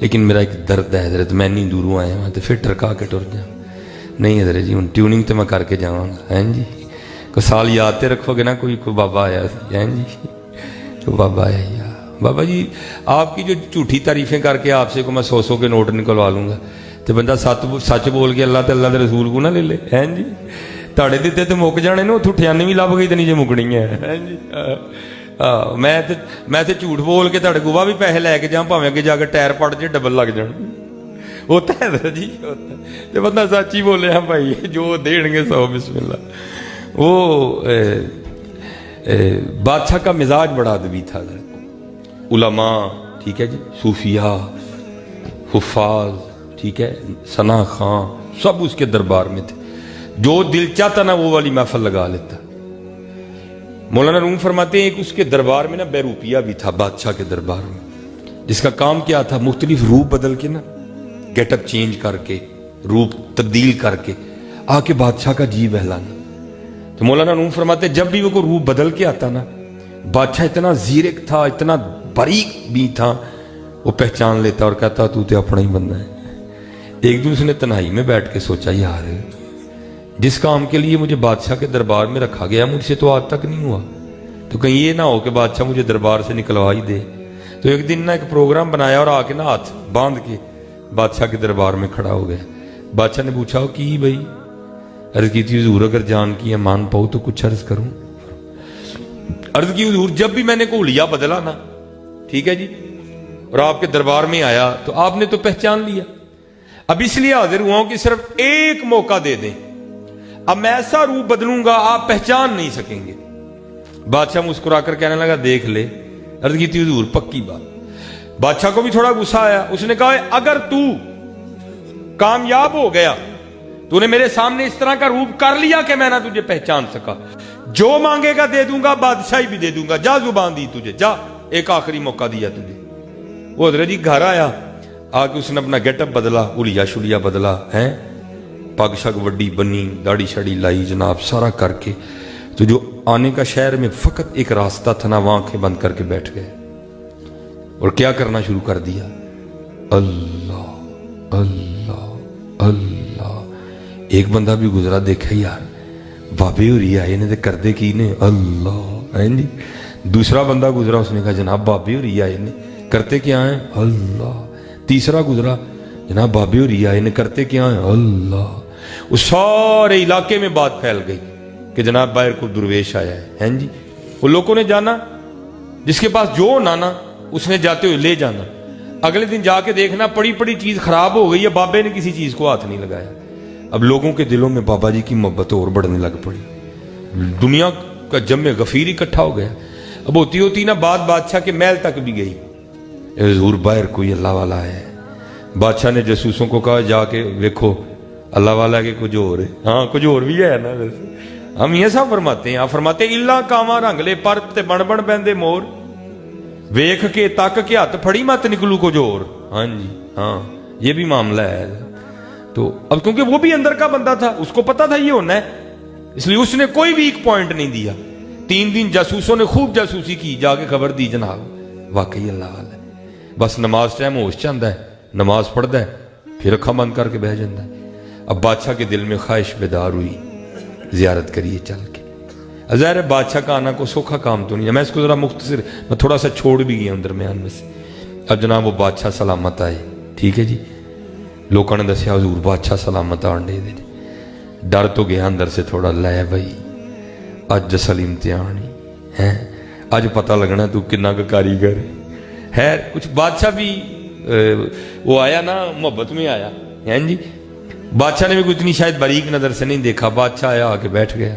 لیکن میرا ایک درد ہے حضرت، میں نہیں دوروں آیا ہوں تو پھر ٹرکا کے ٹر جاؤں. نہیں حضرت جی ہوں ٹیوننگ تو میں کر کے جاؤں گا. ہیں جی کوئی سال یاد تے رکھو گے نا، کوئی بابا آیا سی. ہیں جی تو بابا آیا یا بابا جی آپ کی جو جھوٹی تعریفیں کر کے آپ سے کو میں 100 کے نوٹ نکلوا لوں گا تو بندہ سچ بول کے اللہ تے اللہ دے رسول کو نہ لے لے. ہیں جی تاڑے دیتے تو مک جانے نا، اتوں ٹھیانے بھی لب گئی تو نہیں جی مکنی ہے. ہیں جی میں تے جھوٹ بول کے تاڑے گوا بھی پیسے لے کے جاؤں، بھاویں اگے جا کے ٹائر پٹ جے ڈبل لگ جان. ہوتا ہے حضرت جی ہوتا ہے. تو بندہ سچ ہی بولے ہاں بھائی جو دین گے 100 بسم اللہ. وہ بادشاہ کا مزاج بڑا ادبی تھا. علماء ٹھیک ہے جی، صوفیاء، حفاظ ٹھیک ہے، ثنا خان سب اس کے دربار میں تھے. جو دل چاہتا نا وہ والی محفل لگا لیتا. مولانا روم فرماتے ہیں ایک اس کے دربار میں نا بیروپیہ بھی تھا بادشاہ کے دربار میں، جس کا کام کیا تھا مختلف روپ بدل کے نا، گیٹ اپ چینج کر کے، روپ تبدیل کر کے آ کے بادشاہ کا جی بہلانا. تو مولانا روم فرماتے جب بھی وہ کو روپ بدل کے آتا نا، بادشاہ اتنا زیرک تھا، اتنا باریک بھی تھا، وہ پہچان لیتا اور کہتا تو تے اپنا ہی بندہ ہے. ایک دن اس نے تنہائی میں بیٹھ کے سوچا یار جس کام کے لیے مجھے بادشاہ کے دربار میں رکھا گیا مجھ سے تو آج تک نہیں ہوا، تو کہیں یہ نہ ہو کہ بادشاہ مجھے دربار سے نکلوا ہی دے. تو ایک دن نا ایک پروگرام بنایا اور آ کے نا ہاتھ باندھ کے بادشاہ کے دربار میں کھڑا ہو گیا. بادشاہ نے پوچھا ہو کی بھائی؟ عرض کی تھی حضور اگر جان کی امان پاؤ تو کچھ عرض کروں. عرض کی حضور جب بھی میں نے کولیا بدلا نا ٹھیک ہے جی اور آپ کے دربار میں آیا تو آپ نے تو پہچان لیا، اب اس لیے حاضر ہوا ہوں کہ صرف ایک موقع دے دیں، اب میں ایسا روپ بدلوں گا آپ پہچان نہیں سکیں گے. بادشاہ مسکرا کر کہنے لگا دیکھ لے. عرض کی تھی حضور پکی بات. بادشاہ کو بھی تھوڑا غصہ آیا، اس نے کہا اگر تو کامیاب ہو گیا تو نے میرے سامنے اس طرح کا روپ کر لیا کہ میں نہ تجھے پہچان سکا، جو مانگے گا دے دوں گا، بادشاہی بھی دے دوں گا، جا زبان دی تجھے، جا ایک آخری موقع دیا تجھے. وہ حضرت جی گھر آیا، آ کے اس نے اپنا گیٹ اپ بدلا، اولیا شلیا بدلا، ہیں پگ شگ وڈی بنی، داڑھی شڑی لائی جناب سارا کر کے. تو جو آنے کا شہر میں فقط ایک راستہ تھا نا، وہاں آنکھیں بند کر کے بیٹھ گئے اور کیا کرنا شروع کر دیا، اللہ اللہ اللہ. ایک بندہ بھی گزرا، دیکھا یار بابے ہو رہی آئے نے تو کردے کی نے اللہ. ہیں جی دوسرا بندہ گزرا، اس نے کہا جناب بابے ہو رہی آئے نے کرتے کیا ہیں اللہ. تیسرا گزرا، جناب بابے ہو رہی آئے نے کرتے کیا ہیں اللہ. اس سارے علاقے میں بات پھیل گئی کہ جناب باہر کو درویش آیا ہے. ہیں جی وہ لوگوں نے جانا، جس کے پاس جو نانا اس نے جاتے ہوئے لے جانا. اگلے دن جا کے دیکھنا پڑی پڑی چیز خراب ہو گئی ہے، بابے نے کسی چیز کو ہاتھ نہیں لگایا. اب لوگوں کے دلوں میں بابا جی کی محبت اور بڑھنے لگ پڑی، دنیا کا جم غفیر اکٹھا ہو گیا. اب ہوتی ہوتی نا بات بادشاہ کے محل تک بھی گئی. حضور باہر کوئی اللہ والا ہے. بادشاہ نے جاسوسوں کو کہا جا کے دیکھو اللہ والا کے کچھ اور ہے. ہاں کچھ اور بھی ہے نا، ہم یہ سب فرماتے ہیں. آپ فرماتے اللہ کاواں رنگ لے پر تے بن بن بہندے مور، ویکھ کے تک کے ہاتھ پھڑی مت نکلو کچھ اور. ہاں جی ہاں یہ بھی معاملہ ہے. تو اب کیونکہ وہ بھی اندر کا بندہ تھا، اس کو پتا تھا یہ ہونا ہے، اس لیے اس نے کوئی ویک پوائنٹ نہیں دیا. 3 دن جاسوسوں نے خوب جاسوسی کی، جا کے خبر دی جناب واقعی اللہ والا ہے. بس نماز ٹائم ہوش چاہتا ہے، نماز پڑھتا ہے، پھر اکھا بند کر کے بہ جاتا ہے. اب بادشاہ کے دل میں خواہش بیدار ہوئی زیارت کریے چل کے. ظاہر ہے بادشاہ کا آنا کو سوکھا کام تو نہیں ہے. میں اس کو ذرا مختصر میں تھوڑا سا چھوڑ بھی گیا ہوں درمیان میں سے. اب جناب وہ بادشاہ سلامت آئے ٹھیک ہے جی. لوگوں نے دسیا حضور بادشاہ سلامت آنڈے دے. ڈر تو گیا اندر سے تھوڑا، لے بھائی اج اصل امتحان ہے، اج پتہ لگنا تو کنا کا کاریگر ہے. کچھ بادشاہ بھی وہ آیا نا محبت میں آیا. ہیں جی بادشاہ نے بھی کوئی اتنی شاید باریک نظر سے نہیں دیکھا. بادشاہ آیا آ کے بیٹھ گیا،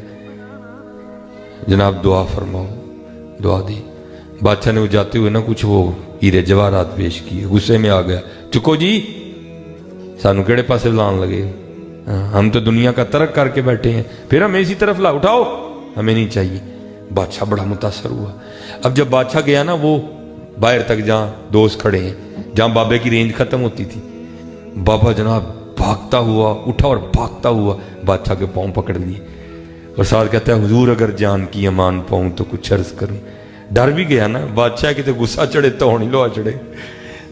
جناب دعا فرماؤ. دعا دی. بادشاہ نے وہ جاتے ہوئے نا کچھ وہ ہیرے جواہرات پیش کیے. غصے میں آ گیا، چکو جی سانو کیڑے پاسے لان لگے، ہم تو دنیا کا ترک کر کے بیٹھے ہیں، پھر ہمیں اسی طرف لا اٹھاؤ، ہمیں نہیں چاہیے. بادشاہ بڑا متاثر ہوا. اب جب بادشاہ گیا نا وہ باہر تک جہاں دوست کھڑے ہیں، جہاں بابے کی رینج ختم ہوتی تھی، بابا جناب بھاگتا ہوا اٹھا اور بھاگتا ہوا بادشاہ کے پاؤں پکڑ لیے اور ساتھ کہتا ہے حضور اگر جان کی امان پاؤں تو کچھ عرض کروں. ڈر بھی گیا نا بادشاہ کی، تو غصہ چڑھے تو ہونی لوا چڑھے.